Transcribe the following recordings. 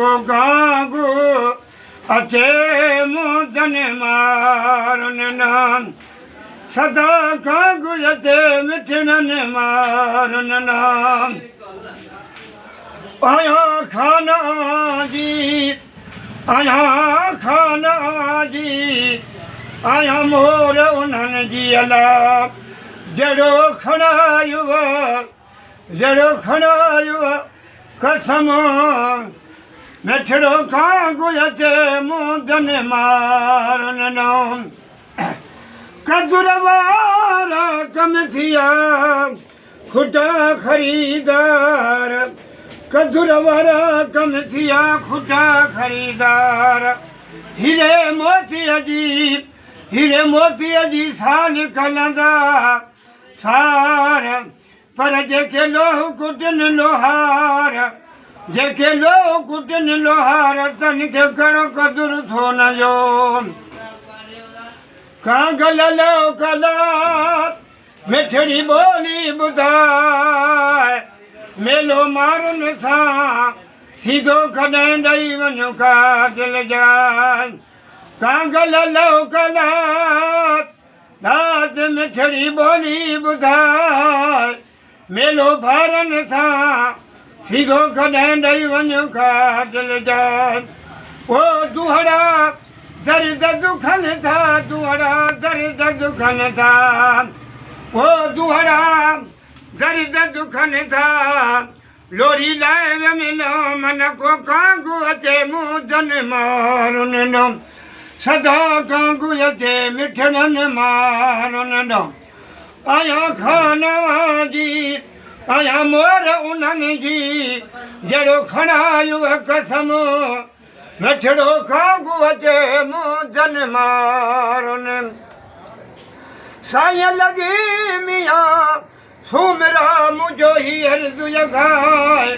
गागो अचे मुदन मारन नाम सदा गागो अचे मिठड़न मारन नाम आया खाना जी आया खाना जी आया मोर उन्हनि जी अला जड़ो खड़ायो कसम मिठड़ो गागो अचे मुदन मारन नाम कदुर वारा कम थिया खुटा खरीदार कदुर वारा कम थिया खुटा खरीदार हीरे मोतीअ जी साल कलंदा सार पर जेके लोह कुटन लोहार जेके लोह कुटन लोहार तन खे कड़ो कदुर थो न जो कांगल लो कला मिठड़ी ॿोली ॿुधाए मेलो मारन सां सीधो कॾहिं ॾेई वञो का दिल जान कांगल लो कला रात मिठड़ी ॿोली ॿुधाए मेलो भारन सां सीधो कॾहिं ॾेई वञो का दिल जान ओ दुहड़ा दर्द दुखन था दुहड़ा दर्द दुखन था ओ दुहड़ा दर्द दुखन था लोरी लाए मिलो मन को कांगो अचे मुदन मारन नो सदा कांगो अचे मिठड़न मारन नो आया खाना जी आया मोर उन्हनि जी जड़ो खड़ायो कसम मिठड़ो गागो अचे मुदन मारन साईं लॻी मियां सुमिरा मुंहिंजो ही अर्ज़ु जॻाए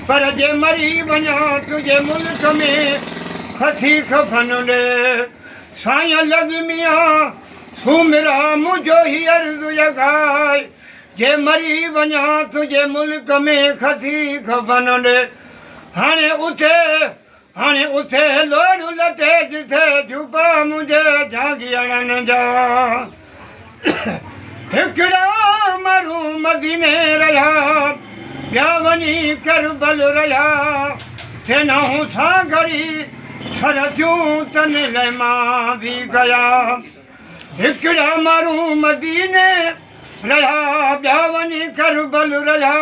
पर जे मरी वञा तुंहिंजे मुल्क में खसी खफन ॾे साईं लॻी मियां सुमिरा मुंहिंजो ही अर्ज़ु जॻाए जे मरी वञा तुंहिंजे मुल्क में खसी खफन ॾे हाणे उथे लोड़ लटे जिथे झुपा मुंहिंजे जागियड़नि जा हिकिड़ा माण्हू मदीने रहिया ॿिया वञी करबल रहिया सेनाऊं सां घड़ी सरजूं तन लाइ मां बि गया हिकिड़ा माण्हू मदीने रहिया ॿिया वञी करबल रहिया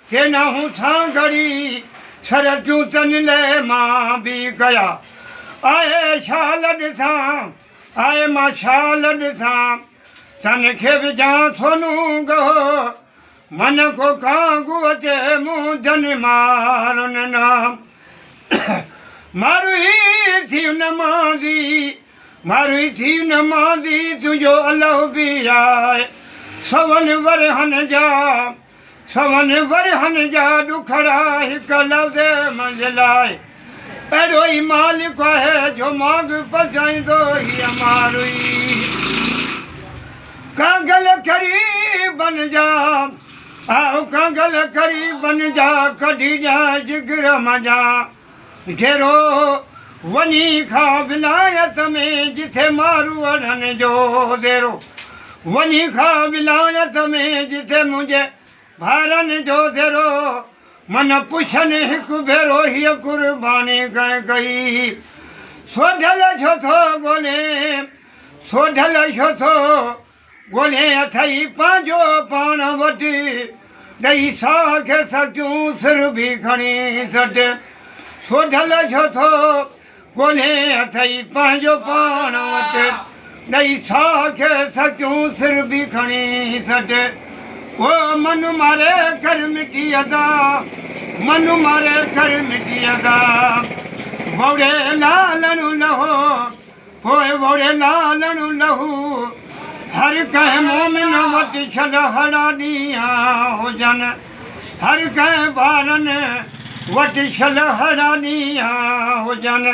सेनाऊं सां घड़ी सरजूं तन लाइ मां बि गया आए शाल ॾिसां आए मां शाल ॾिसां तन खे विझां सोनू गहो मन को गागो अचे मुदन मारन नाम मारुई थी नमाज़ी तुंहिंजो अल्लाह बि आहे सवन वरहन जा ॾुखड़ा हिकु लफ़्ज़ मंझलाए अहिड़ो ई मालिक आहे जो मांग पचाईंदो हीअ मारुई कांगल करी बन जा आओ कांगल करी बन जा कढी जा जिगर मजा घेरो वञी खा विलायत में जिथे मारू अड़नि जो देरो वञी खा विलायत में जिथे मुंहिंजे भारनि जो देरो मन पुछनि हिकु भेरो हीअ कुर्बानी कंहिं कई सोढल छो थो ॻोल्हे अथई पंहिंजो पाण वटि ॾेई साह खे सचूं सिर बि खणी सट सोढल छो थो ॻोल्हे अथई पंहिंजो पाण वटि ॾेई साह खे सचूं सिर बि खणी सट ओ मन मारे कर मिटी अदा वोड़े लालणु लहो पोइ वोड़े लालणु लहू हर कंहिं मोमिन वटि छॾ हड़ा ॾींहं हुजनि हर कंहिं ॿारनि वटि छॾ हड़ा ॾींहं हुजनि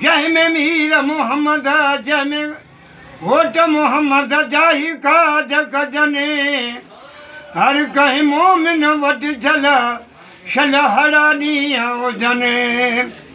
जंहिंमें मीर मोहम्मद जंहिंमें घोट मोहम्मद जाही काज कजनि हर कंहिं मोमिन वटि झल शलहड़ा ॾींहं हुजनि